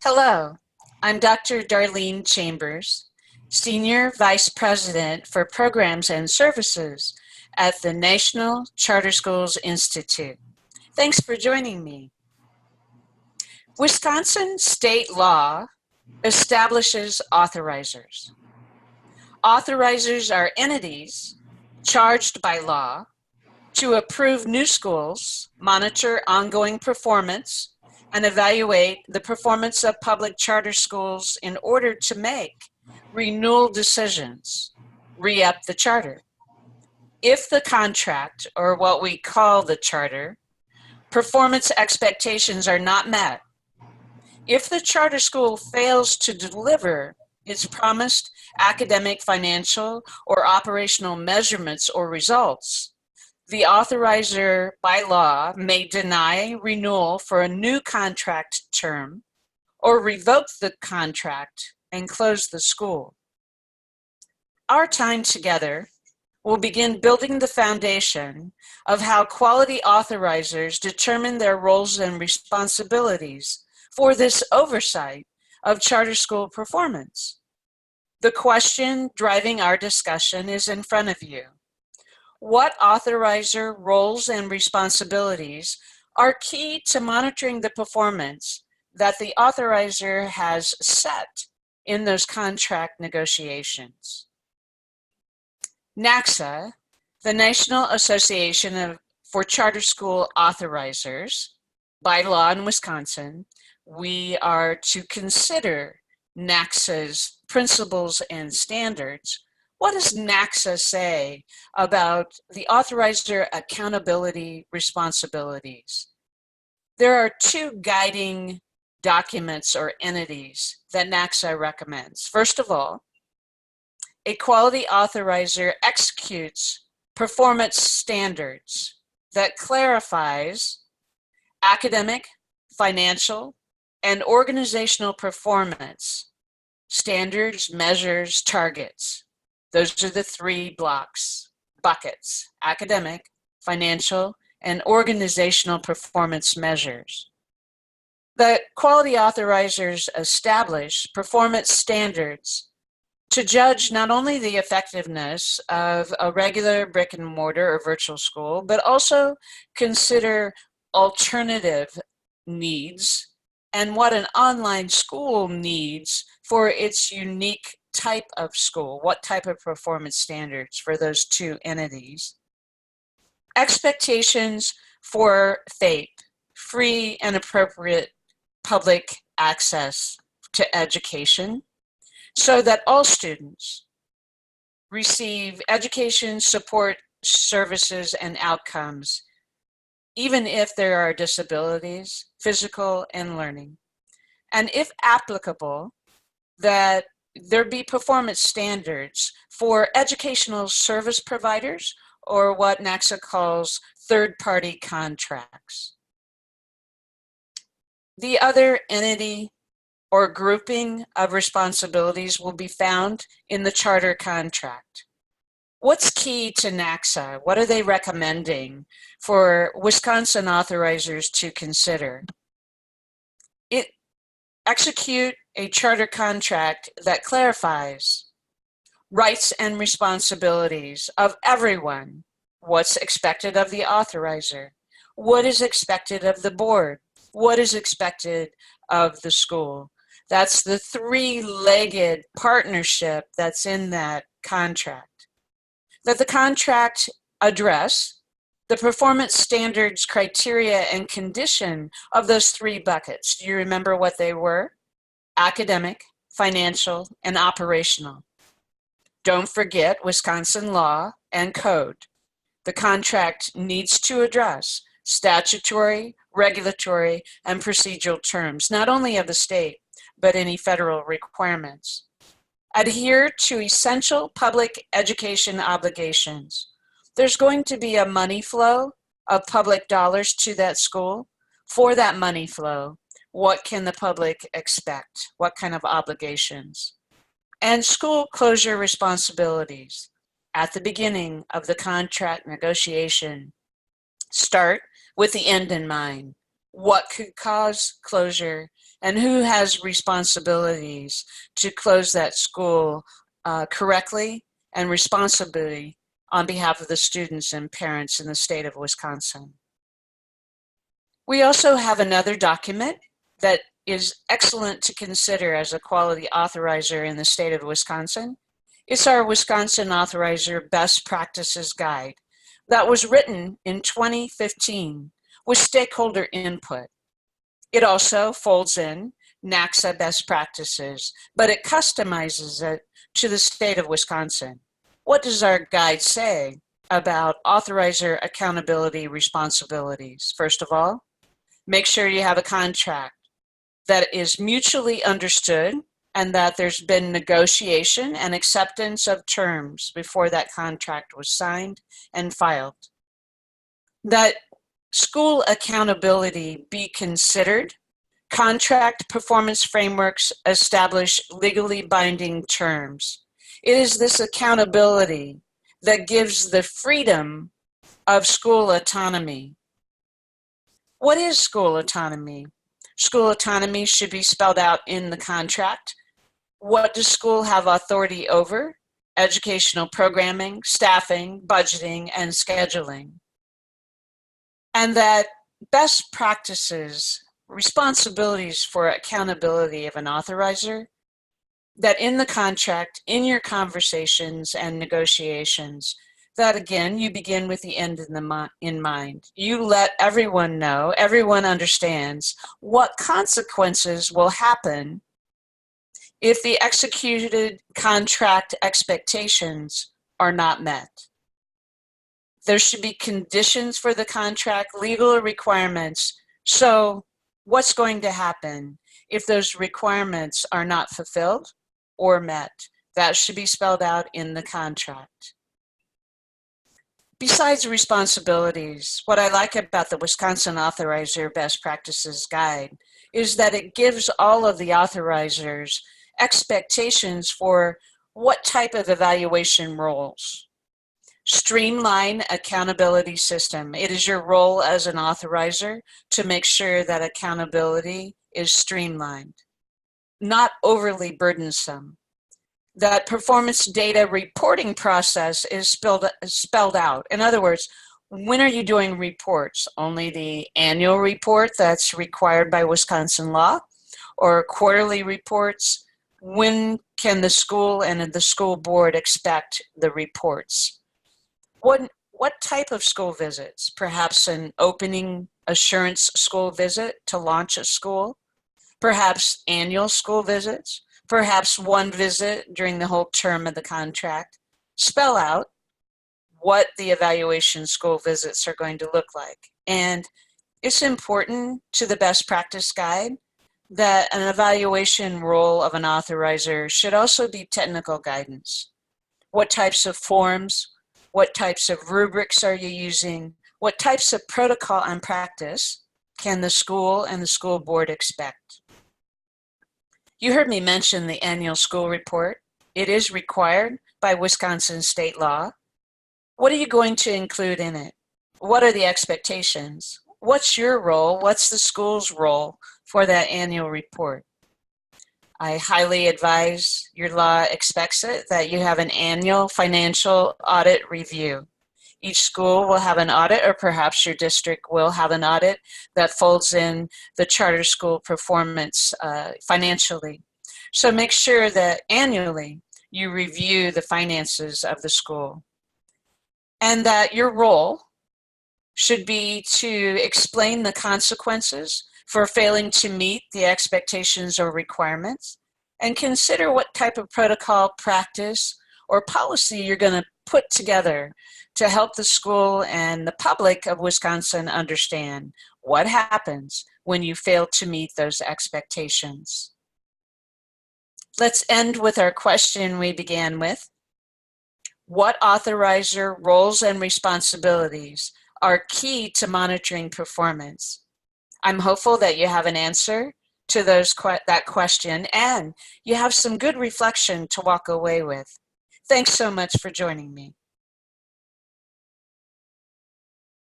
Hello, I'm Dr. Darlene Chambers, Senior Vice President for Programs and Services at the National Charter Schools Institute. Thanks for joining me. Wisconsin state law establishes authorizers. Authorizers are entities charged by law to approve new schools, monitor ongoing performance, and evaluate the performance of public charter schools in order to make renewal decisions, re-up the charter. If the contract, or what we call the charter, performance expectations are not met, if the charter school fails to deliver its promised academic, financial, or operational measurements or results, the authorizer by law may deny renewal for a new contract term or revoke the contract and close the school. Our time together will begin building the foundation of how quality authorizers determine their roles and responsibilities for this oversight of charter school performance. The question driving our discussion is in front of you. What authorizer roles and responsibilities are key to monitoring the performance that the authorizer has set in those contract negotiations? NACSA, the National Association for Charter School Authorizers, by law in Wisconsin, we are to consider NACSA's principles and standards. What does NACSA say about the authorizer accountability responsibilities? There are two guiding documents or entities that NACSA recommends. First of all, a quality authorizer executes performance standards that clarifies academic, financial, and organizational performance, standards, measures, targets. Those are the three buckets: academic, financial, and organizational performance measures. The quality authorizers establish performance standards to judge not only the effectiveness of a regular brick and mortar or virtual school, but also consider alternative needs and what an online school needs for its unique type of school, what type of performance standards for those two entities. Expectations for FAPE, free and appropriate public access to education, so that all students receive education, support, services, and outcomes, even if there are disabilities, physical and learning. And if applicable, that there be performance standards for educational service providers, or what NACSA calls third-party contracts. The other entity or grouping of responsibilities will be found in the charter contract. What's key to NACSA? What are they recommending for Wisconsin authorizers to consider? Execute a charter contract that clarifies rights and responsibilities of everyone. What's expected of the authorizer? What is expected of the board? What is expected of the school? That's the three-legged partnership that's in that contract. That the contract address the performance standards, criteria, and condition of those three buckets. Do you remember what they were? Academic, financial, and operational. Don't forget Wisconsin law and code. The contract needs to address statutory, regulatory, and procedural terms, not only of the state, but any federal requirements. Adhere to essential public education obligations. There's going to be a money flow of public dollars to that school. For that money flow, what can the public expect? What kind of obligations? And school closure responsibilities. At the beginning of the contract negotiation, start with the end in mind. what could cause closure, and who has responsibilities to close that school correctly and responsibly on behalf of the students and parents in the state of Wisconsin. We also have another document that is excellent to consider as a quality authorizer in the state of Wisconsin. It's our Wisconsin Authorizer Best Practices Guide that was written in 2015 with stakeholder input. It also folds in NACSA best practices, but it customizes it to the state of Wisconsin. What does our guide say about authorizer accountability responsibilities? First of all, make sure you have a contract that is mutually understood and that there's been negotiation and acceptance of terms before that contract was signed and filed. That school accountability be considered. Contract performance frameworks establish legally binding terms. It is this accountability that gives the freedom of school autonomy. What is school autonomy? School autonomy should be spelled out in the contract. What does school have authority over? Educational programming, staffing, budgeting, and scheduling. And that best practices, responsibilities for accountability of an authorizer, that in the contract, in your conversations and negotiations, that again, you begin with the end in mind. You let everyone know, everyone understands what consequences will happen if the executed contract expectations are not met. There should be conditions for the contract, legal requirements. So what's going to happen if those requirements are not fulfilled or met? That should be spelled out in the contract. Besides responsibilities, what I like about the Wisconsin Authorizer Best Practices Guide is that it gives all of the authorizers expectations for what type of evaluation roles. Streamline accountability system. It is your role as an authorizer to make sure that accountability is streamlined, not overly burdensome. That performance data reporting process is spelled out. In other words, when are you doing reports? Only the annual report that's required by Wisconsin law, or quarterly reports? When can the school and the school board expect the reports? What type of school visits? Perhaps an opening assurance school visit to launch a school? Perhaps annual school visits? Perhaps one visit during the whole term of the contract. Spell out what the evaluation school visits are going to look like. And it's important to the best practice guide that an evaluation role of an authorizer should also be technical guidance. What types of forms, what types of rubrics are you using? What types of protocol and practice can the school and the school board expect? You heard me mention the annual school report. It is required by Wisconsin state law. What are you going to include in it? What are the expectations? What's your role? What's the school's role for that annual report? I highly advise, your law expects it, that you have an annual financial audit review. Each school will have an audit, or perhaps your district will have an audit that folds in the charter school performance financially. So make sure that annually you review the finances of the school, and that your role should be to explain the consequences for failing to meet the expectations or requirements, and consider what type of protocol, practice, or policy you're going to put together to help the school and the public of Wisconsin understand what happens when you fail to meet those expectations. Let's end with our question we began with. What authorizer roles and responsibilities are key to monitoring performance? I'm hopeful that you have an answer to that question, and you have some good reflection to walk away with. Thanks so much for joining me.